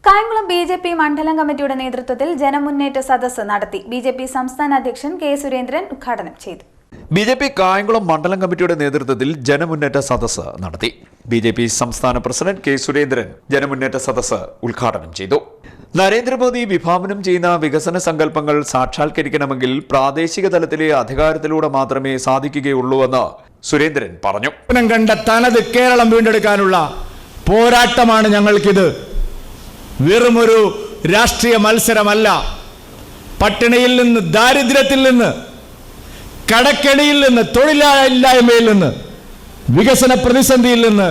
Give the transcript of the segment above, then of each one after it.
Kayamkulam BJP മണ്ഡലം കമ്മിറ്റിയുടെ നേതൃത്വത്തിൽ ജനമുന്നേറ്റ സദസ്സ് നടത്തി. ബിജെപി സംസ്ഥാന അധ്യക്ഷൻ കെ സുരേന്ദ്രൻ ഉദ്ഘാടനം ചെയ്തു. ബിജെപി കായംകുളം മണ്ഡലം കമ്മിറ്റിയുടെ നേതൃത്വത്തിൽ ജനമുന്നേറ്റ സദസ്സ് നടത്തി. ബിജെപി സംസ്ഥാന പ്രസിഡന്റ് കെ സുരേന്ദ്രൻ ജനമുന്നേറ്റ സദസ്സ് ഉദ്ഘാടനം ചെയ്തു. നരേന്ദ്രമോദി വിഭാവനം ചെയ്യുന്ന വികസന സങ്കല്പങ്ങൾ സാക്ഷാത്കരിക്കണമെങ്കിൽ പ്രാദേശിക തലത്തിലെ അധികാരത്തിലൂടെ മാത്രമേ സാധിക്കുകയുള്ളൂവെന്ന് സുരേന്ദ്രൻ പറഞ്ഞു. കണ്ട തനത് കേരളം വീണ്ടെടുക്കാനുള്ള പോരാട്ടമാണ് ഞങ്ങൾക്കിത്. വെറുമൊരു രാഷ്ട്രീയ മത്സരമല്ല. പട്ടിണിയിൽ നിന്ന്, ദാരിദ്ര്യത്തിൽ നിന്ന്, കടക്കെണിയിൽ നിന്ന്, തൊഴിലില്ലായ്മയിൽ നിന്ന്, വികസന പ്രതിസന്ധിയിൽ നിന്ന്,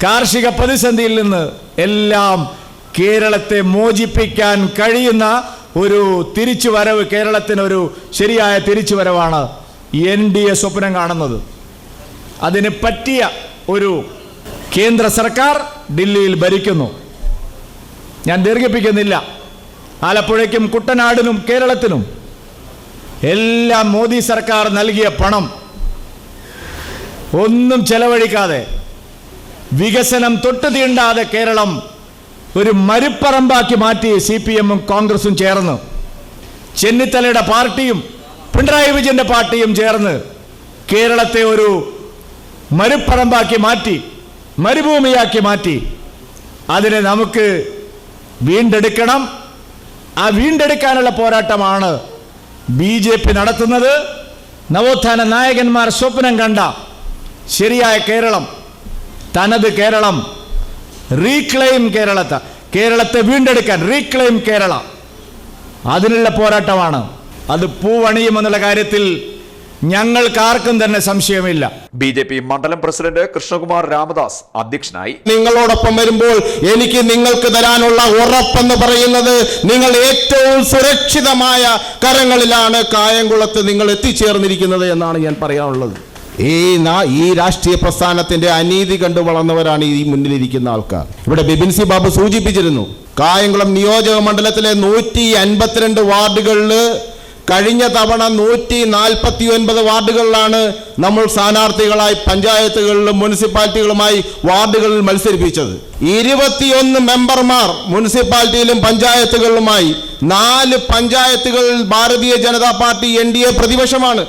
കാർഷിക പ്രതിസന്ധിയിൽ നിന്ന് എല്ലാം കേരളത്തെ മോചിപ്പിക്കാൻ കഴിയുന്ന ഒരു തിരിച്ചുവരവ്, കേരളത്തിനൊരു ശരിയായ തിരിച്ചുവരവാണ് NDA സ്വപ്നം കാണുന്നത്. അതിന് പറ്റിയ ഒരു കേന്ദ്ര സർക്കാർ ദില്ലിയിൽ ഭരിക്കുന്നു. ഞാൻ ദീർഘിപ്പിക്കുന്നില്ല. ആലപ്പുഴയ്ക്കും കുട്ടനാടിനും കേരളത്തിനും എല്ലാം മോദി സർക്കാർ നൽകിയ പണം ഒന്നും ചെലവഴിക്കാതെ, വികസനം തൊട്ടു തീണ്ടാതെ കേരളം ഒരു മരുപ്പറമ്പാക്കി മാറ്റി. CPM-ഉം കോൺഗ്രസും ചേർന്ന്, ചെന്നിത്തലയുടെ പാർട്ടിയും പിണറായി വിജയന്റെ പാർട്ടിയും ചേർന്ന് കേരളത്തെ ഒരു മരുപ്പറമ്പാക്കി മാറ്റി, മരുഭൂമിയാക്കി മാറ്റി. അതിനെ നമുക്ക് വീണ്ടെടുക്കണം. ആ വീണ്ടെടുക്കാനുള്ള പോരാട്ടമാണ് BJP നടത്തുന്നത്. നവോത്ഥാന നായകന്മാർ സ്വപ്നം കണ്ട ശരിയായ കേരളം, തനത് കേരളം, റീക്ലെയിം കേരളത്തെ വീണ്ടെടുക്കാൻ, റീക്ലെയിം കേരള, അതിനുള്ള പോരാട്ടമാണ്. അത് പൂവണിയുമെന്നുള്ള കാര്യത്തിൽ ഞങ്ങൾക്കാർക്കും തന്നെ സംശയമില്ല. BJP മണ്ഡലം പ്രസിഡന്റ് കൃഷ്ണകുമാർ രാമദാസ് അധ്യക്ഷനായി. നിങ്ങളോടൊപ്പം വരുമ്പോൾ എനിക്ക് നിങ്ങൾക്ക് തരാനുള്ള ഉറപ്പെന്ന് പറയുന്നത്, നിങ്ങൾ ഏറ്റവും സുരക്ഷിതമായ കരങ്ങളിലാണ് കായംകുളത്ത് നിങ്ങൾ എത്തിച്ചേർന്നിരിക്കുന്നത് എന്നാണ് ഞാൻ പറയാനുള്ളത്. ഈ രാഷ്ട്രീയ പ്രസ്ഥാനത്തിന്റെ അനീതി കണ്ടു വളർന്നവരാണ് ഈ മുന്നിലിരിക്കുന്ന ആൾക്കാർ. ഇവിടെ ബിപിൻ സി ബാബു സൂചിപ്പിച്ചിരുന്നു, കായംകുളം നിയോജക മണ്ഡലത്തിലെ 152 വാർഡുകളിൽ കഴിഞ്ഞ തവണ 149 വാർഡുകളിലാണ് നമ്മൾ സ്ഥാനാർത്ഥികളായി പഞ്ചായത്തുകളിലും മുനിസിപ്പാലിറ്റികളുമായി വാർഡുകളിൽ മത്സരിപ്പിച്ചത്. 21 മെമ്പർമാർ മുനിസിപ്പാലിറ്റിയിലും പഞ്ചായത്തുകളിലുമായി. 4 പഞ്ചായത്തുകളിൽ ഭാരതീയ ജനതാ പാർട്ടി NDA പ്രതിപക്ഷമാണ്.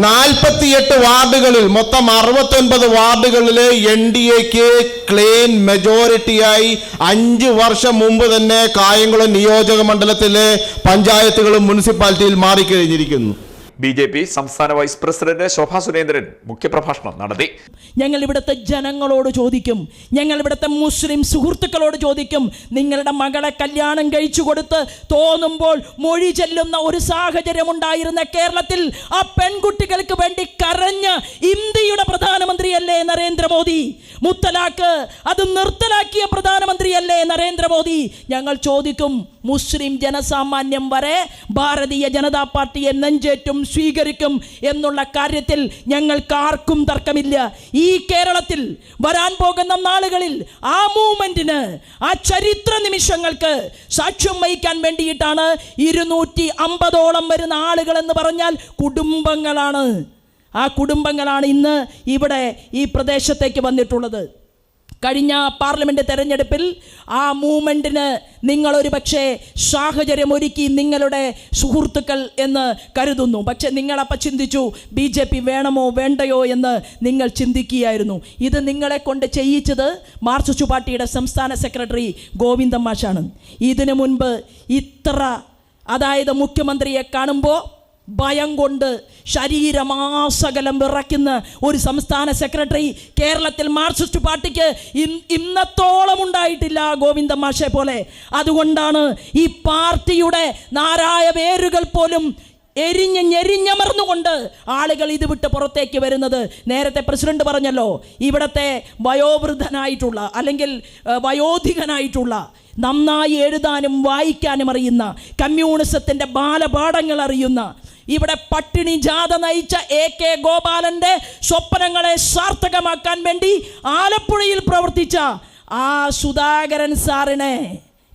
48 വാർഡുകളിൽ, മൊത്തം 69 വാർഡുകളിലെ NDAക്ക് ക്ലീൻ മെജോറിറ്റിയായി 5 വർഷം മുമ്പ് തന്നെ കായംകുളം നിയോജക മണ്ഡലത്തിലെ പഞ്ചായത്തുകളും മുനിസിപ്പാലിറ്റിയിൽ മാറിക്കഴിഞ്ഞിരിക്കുന്നു. BJP സംസ്ഥാന വൈസ് പ്രസിഡന്റ് ശോഭാ സുരേന്ദ്രൻ മുഖ്യപ്രഭാഷണം നടത്തി. ഞങ്ങൾ ഇവിടുത്തെ ജനങ്ങളോട് ചോദിക്കും, ഞങ്ങൾ ഇവിടുത്തെ മുസ്ലിം സുഹൃത്തുക്കളോട് ചോദിക്കും, നിങ്ങളുടെ മകളെ കല്യാണം കഴിച്ചു കൊടുത്ത് തോന്നുമ്പോൾ മൊഴി ചെല്ലുന്ന ഒരു സാഹചര്യം ഉണ്ടായിരുന്ന കേരളത്തിൽ ആ പെൺകുട്ടികൾക്ക് വേണ്ടി കരഞ്ഞ ഇന്ത്യയുടെ പ്രധാനമന്ത്രിയല്ലേ നരേന്ദ്രമോദി? മുത്തലാഖ് അത് നിർത്തലാക്കിയ പ്രധാനമന്ത്രിയല്ലേ നരേന്ദ്രമോദി? ഞങ്ങൾ ചോദിക്കും, മുസ്ലിം ജനസാമാന്യം വരെ ഭാരതീയ ജനതാ പാർട്ടിയെ നെഞ്ചേറ്റും സ്വീകരിക്കും എന്നുള്ള കാര്യത്തിൽ ഞങ്ങൾക്കാർക്കും തർക്കമില്ല. ഈ കേരളത്തിൽ വരാൻ പോകുന്ന നാളുകളിൽ ആ മൂവ്മെന്റിന്, ആ ചരിത്ര നിമിഷങ്ങൾക്ക് സാക്ഷ്യം വഹിക്കാൻ വേണ്ടിയിട്ടാണ് 250ഓളം വരുന്ന ആളുകൾ എന്ന് പറഞ്ഞാൽ കുടുംബങ്ങളാണ്. ആ കുടുംബങ്ങളാണ് ഇന്ന് ഇവിടെ ഈ പ്രദേശത്തേക്ക് വന്നിട്ടുള്ളത്. കഴിഞ്ഞ പാർലമെൻറ്റ് തെരഞ്ഞെടുപ്പിൽ ആ മൂവ്മെൻറ്റിന് നിങ്ങളൊരു പക്ഷേ സാഹചര്യം ഒരുക്കി, നിങ്ങളുടെ സുഹൃത്തുക്കൾ എന്ന് കരുതുന്നു. പക്ഷെ നിങ്ങളപ്പോൾ ചിന്തിച്ചു BJP വേണമോ വേണ്ടയോ എന്ന് നിങ്ങൾ ചിന്തിക്കുകയായിരുന്നു. ഇത് നിങ്ങളെ കൊണ്ട് ചെയ്യിച്ചത് മാർക്സിസ്റ്റ് പാർട്ടിയുടെ സംസ്ഥാന സെക്രട്ടറി ഗോവിന്ദൻ മാഷാണ്. ഇതിനു മുൻപ് അതായത് മുഖ്യമന്ത്രിയെ കാണുമ്പോൾ ഭയം കൊണ്ട് ശരീരമാസകലം വിറയ്ക്കുന്ന ഒരു സംസ്ഥാന സെക്രട്ടറി കേരളത്തിൽ മാർക്സിസ്റ്റ് പാർട്ടിക്ക് ഇന്നത്തോളം ഉണ്ടായിട്ടില്ല, ഗോവിന്ദൻ മാഷെ പോലെ. അതുകൊണ്ടാണ് ഈ പാർട്ടിയുടെ നാരായ വേരുകൾ പോലും ഞെരിഞ്ഞമർന്നുകൊണ്ട് ആളുകൾ ഇത് വിട്ട് പുറത്തേക്ക് വരുന്നത്. നേരത്തെ പ്രസിഡന്റ് പറഞ്ഞല്ലോ, ഇവിടത്തെ വയോവൃദ്ധനായിട്ടുള്ള അല്ലെങ്കിൽ വയോധികനായിട്ടുള്ള, നന്നായി എഴുതാനും വായിക്കാനും അറിയുന്ന, കമ്മ്യൂണിസത്തിൻ്റെ ബാലപാഠങ്ങൾ അറിയുന്ന, ഇവിടെ പട്ടിണി ജാഥ നയിച്ച AK ഗോപാലന്റെ സ്വപ്നങ്ങളെ സാർത്ഥകമാക്കാൻ വേണ്ടി ആലപ്പുഴയിൽ പ്രവർത്തിച്ച ആ സുധാകരൻ സാറിനെ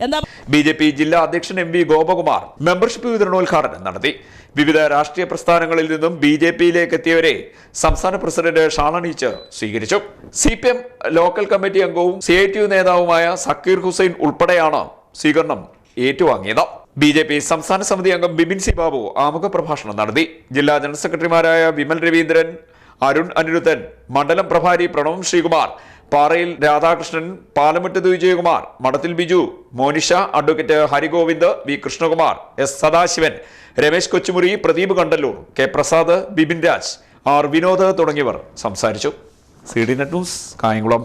എന്താ BJP ജില്ലാ അധ്യക്ഷൻ MV ഗോപകുമാർ മെമ്പർഷിപ്പ് വിതരണോദ്ഘാടനം നടത്തി. വിവിധ രാഷ്ട്രീയ പ്രസ്ഥാനങ്ങളിൽ നിന്നും BJPയിലേക്ക് എത്തിയവരെ സംസ്ഥാന പ്രസിഡന്റ് ഷാളണിയിച്ച് സ്വീകരിച്ചു. CPM ലോക്കൽ കമ്മിറ്റി അംഗവും CITU നേതാവുമായ സക്കീർ ഹുസൈൻ ഉൾപ്പെടെയാണ് സ്വീകരണം ഏറ്റുവാങ്ങിയത്. BJP സംസ്ഥാന സമിതി അംഗം ബിപിൻ സി ബാബു ആമുഖ പ്രഭാഷണം നടത്തി. ജില്ലാ ജനറൽ സെക്രട്ടറിമാരായ വിമൽ രവീന്ദ്രൻ, അരുൺ അനിരുദ്ധൻ, മണ്ഡലം പ്രഭാരി പ്രണവ് ശ്രീകുമാർ, പാറയിൽ Radhakrishnan, Palamattu Vijayakumar, Madathil Biju, Monisha, advocate Harigovind, V Krishnakumar, S Sadasivan, Ramesh Kochumuri, Pradeep Kandallur, K Prasad, Bipin Raj, R Vinod തുടങ്ങിയവർ സംസാരിച്ചു. CDNet news, Kayamkulam.